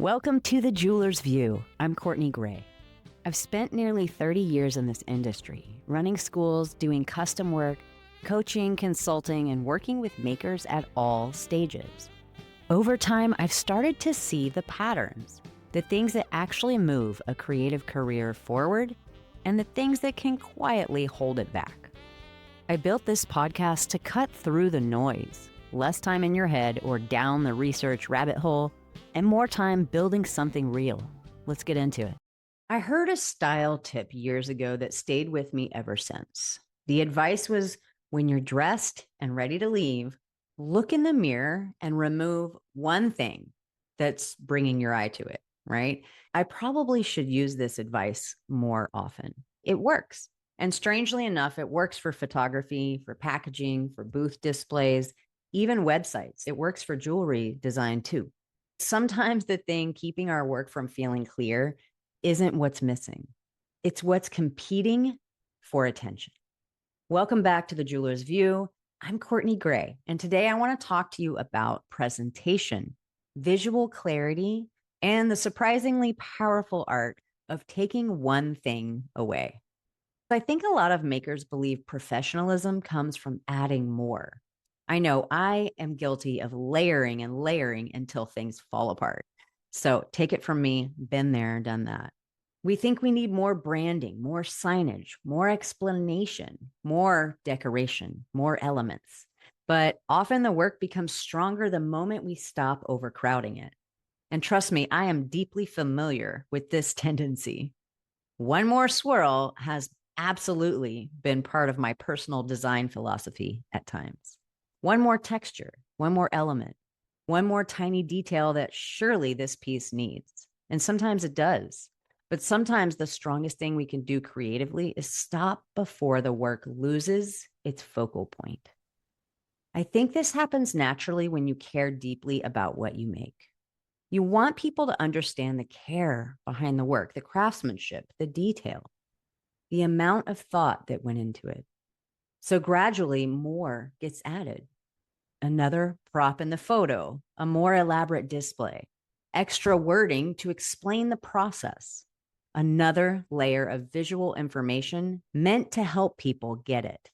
Welcome to The Jeweler's View. I'm Courtney Gray. I've spent nearly 30 years in this industry, running schools, doing custom work, coaching, consulting, and working with makers at all stages. Over time, I've started to see the patterns, the things that actually move a creative career forward, and the things that can quietly hold it back. I built this podcast to cut through the noise, less time in your head or down the research rabbit hole, and more time building something real. Let's get into it. I heard a style tip years ago that stayed with me ever since. The advice was, when you're dressed and ready to leave, look in the mirror and remove one thing that's bringing your eye to it, right? I probably should use this advice more often. It works. And strangely enough, it works for photography, for packaging, for booth displays, even websites. It works for jewelry design too. Sometimes the thing keeping our work from feeling clear isn't what's missing. It's what's competing for attention. Welcome back to The Jeweler's View. I'm Courtney Gray, and today I want to talk to you about presentation, visual clarity, and the surprisingly powerful art of taking one thing away. I think a lot of makers believe professionalism comes from adding more. I know I am guilty of layering and layering until things fall apart. So take it from me, been there, done that. We think we need more branding, more signage, more explanation, more decoration, more elements. But often the work becomes stronger the moment we stop overcrowding it. And trust me, I am deeply familiar with this tendency. One more swirl has absolutely been part of my personal design philosophy at times. One more texture, one more element, one more tiny detail that surely this piece needs. And sometimes it does. But sometimes the strongest thing we can do creatively is stop before the work loses its focal point. I think this happens naturally when you care deeply about what you make. You want people to understand the care behind the work, the craftsmanship, the detail, the amount of thought that went into it. So gradually more gets added. Another prop in the photo, a more elaborate display, extra wording to explain the process, another layer of visual information meant to help people get it.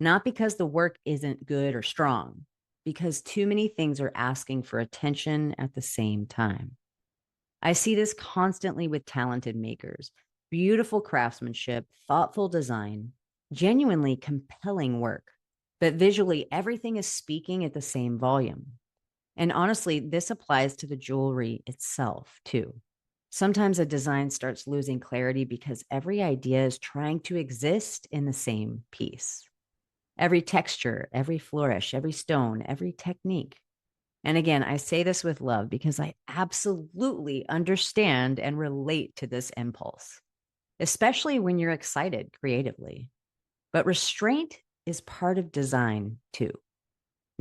Not because the work isn't good or strong, because too many things are asking for attention at the same time. I see this constantly with talented makers, beautiful craftsmanship, thoughtful design, genuinely compelling work. But visually, everything is speaking at the same volume. And honestly, this applies to the jewelry itself too. Sometimes a design starts losing clarity because every idea is trying to exist in the same piece. Every texture, every flourish, every stone, every technique. And again, I say this with love because I absolutely understand and relate to this impulse, especially when you're excited creatively. But restraint is part of design too.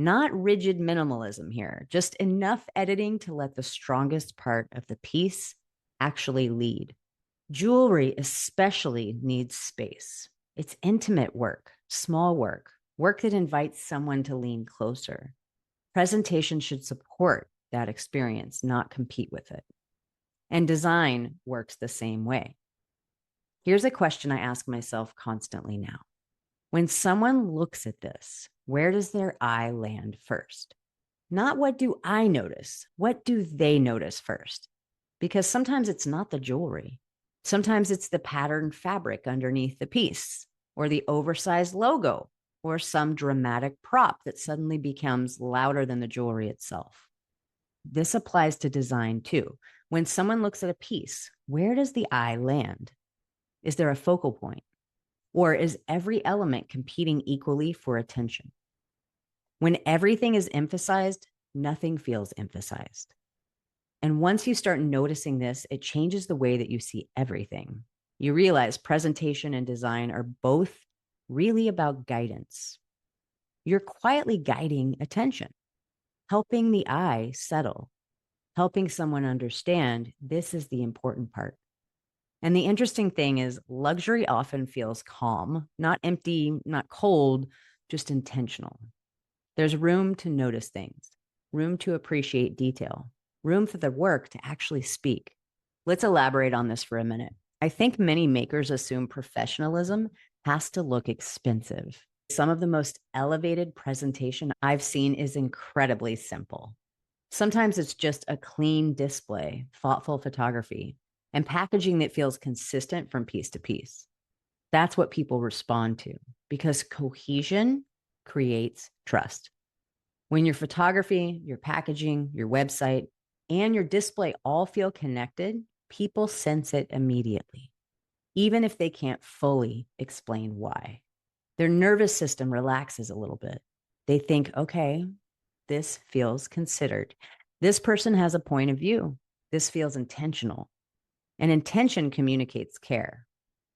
Not rigid minimalism here, just enough editing to let the strongest part of the piece actually lead. Jewelry especially needs space. It's intimate work, small work, work that invites someone to lean closer. Presentation should support that experience, not compete with it. And design works the same way. Here's a question I ask myself constantly now. When someone looks at this, where does their eye land first? Not what do I notice? What do they notice first? Because sometimes it's not the jewelry. Sometimes it's the patterned fabric underneath the piece, or the oversized logo, or some dramatic prop that suddenly becomes louder than the jewelry itself. This applies to design too. When someone looks at a piece, where does the eye land? Is there a focal point? Or is every element competing equally for attention? When everything is emphasized, nothing feels emphasized. And once you start noticing this, it changes the way that you see everything. You realize presentation and design are both really about guidance. You're quietly guiding attention, helping the eye settle, helping someone understand this is the important part. And the interesting thing is luxury often feels calm, not empty, not cold, just intentional. There's room to notice things, room to appreciate detail, room for the work to actually speak. Let's elaborate on this for a minute. I think many makers assume professionalism has to look expensive. Some of the most elevated presentation I've seen is incredibly simple. Sometimes it's just a clean display, thoughtful photography, and packaging that feels consistent from piece to piece. That's what people respond to because cohesion creates trust. When your photography, your packaging, your website, and your display all feel connected, people sense it immediately, even if they can't fully explain why. Their nervous system relaxes a little bit. They think, okay, this feels considered. This person has a point of view. This feels intentional. And intention communicates care.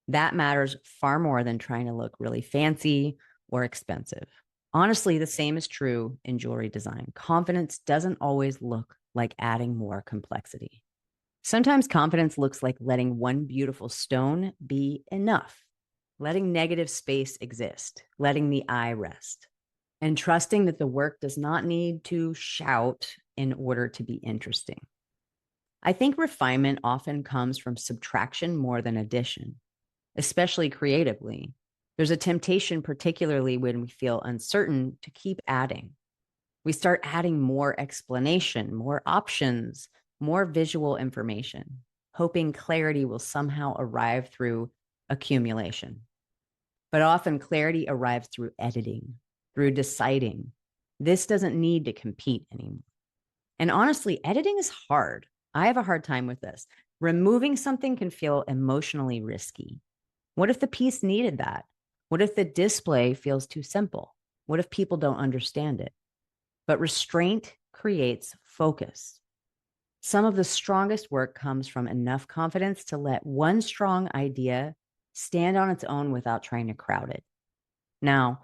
That matters far more than trying to look really fancy or expensive. Honestly, the same is true in jewelry design. Confidence doesn't always look like adding more complexity. Sometimes confidence looks like letting one beautiful stone be enough, letting negative space exist, letting the eye rest, and trusting that the work does not need to shout in order to be interesting. I think refinement often comes from subtraction more than addition, especially creatively. There's a temptation, particularly when we feel uncertain, to keep adding. We start adding more explanation, more options, more visual information, hoping clarity will somehow arrive through accumulation. But often clarity arrives through editing, through deciding. This doesn't need to compete anymore. And honestly, editing is hard. I have a hard time with this. Removing something can feel emotionally risky. What if the piece needed that? What if the display feels too simple? What if people don't understand it? But restraint creates focus. Some of the strongest work comes from enough confidence to let one strong idea stand on its own without trying to crowd it. Now,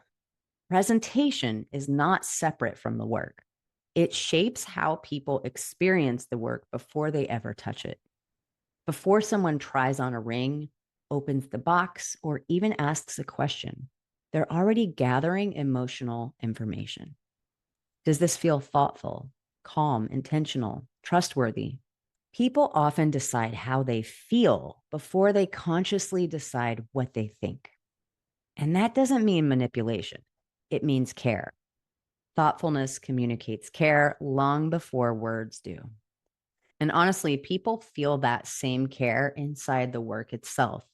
presentation is not separate from the work. It shapes how people experience the work before they ever touch it. Before someone tries on a ring, opens the box, or even asks a question, they're already gathering emotional information. Does this feel thoughtful, calm, intentional, trustworthy? People often decide how they feel before they consciously decide what they think. And that doesn't mean manipulation. It means care. Thoughtfulness communicates care long before words do. And honestly, people feel that same care inside the work itself.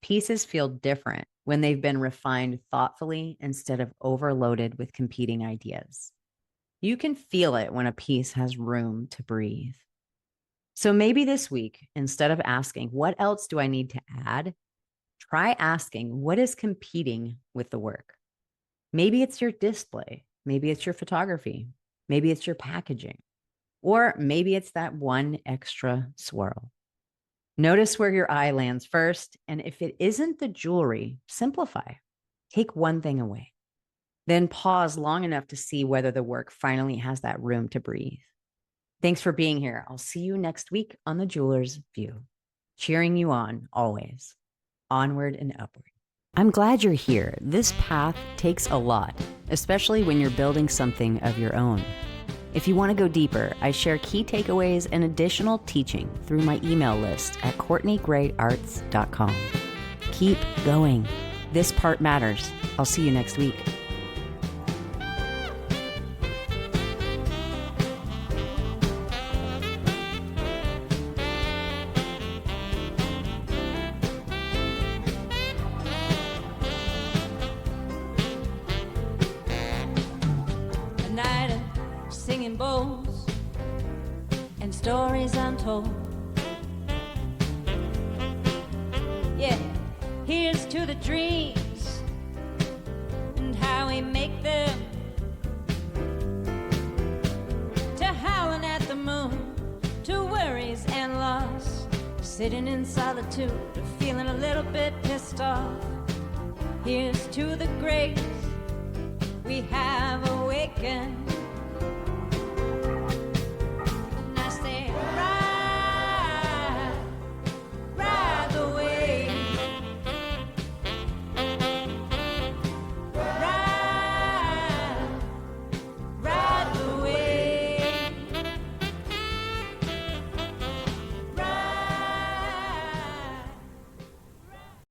Pieces feel different when they've been refined thoughtfully instead of overloaded with competing ideas. You can feel it when a piece has room to breathe. So maybe this week, instead of asking, what else do I need to add? Try asking, what is competing with the work? Maybe it's your display. Maybe it's your photography. Maybe it's your packaging. Or maybe it's that one extra swirl. Notice where your eye lands first. And if it isn't the jewelry, simplify. Take one thing away. Then pause long enough to see whether the work finally has that room to breathe. Thanks for being here. I'll see you next week on The Jeweler's View. Cheering you on, always. Onward and upward. I'm glad you're here. This path takes a lot, especially when you're building something of your own. If you want to go deeper, I share key takeaways and additional teaching through my email list at CourtneyGrayArts.com. Keep going. This part matters. I'll see you next week. Singing bowls and stories untold. Yeah, here's to the dreams and how we make them, to howling at the moon, to worries and loss, sitting in solitude, feeling a little bit pissed off. Here's to the grace we have awakened,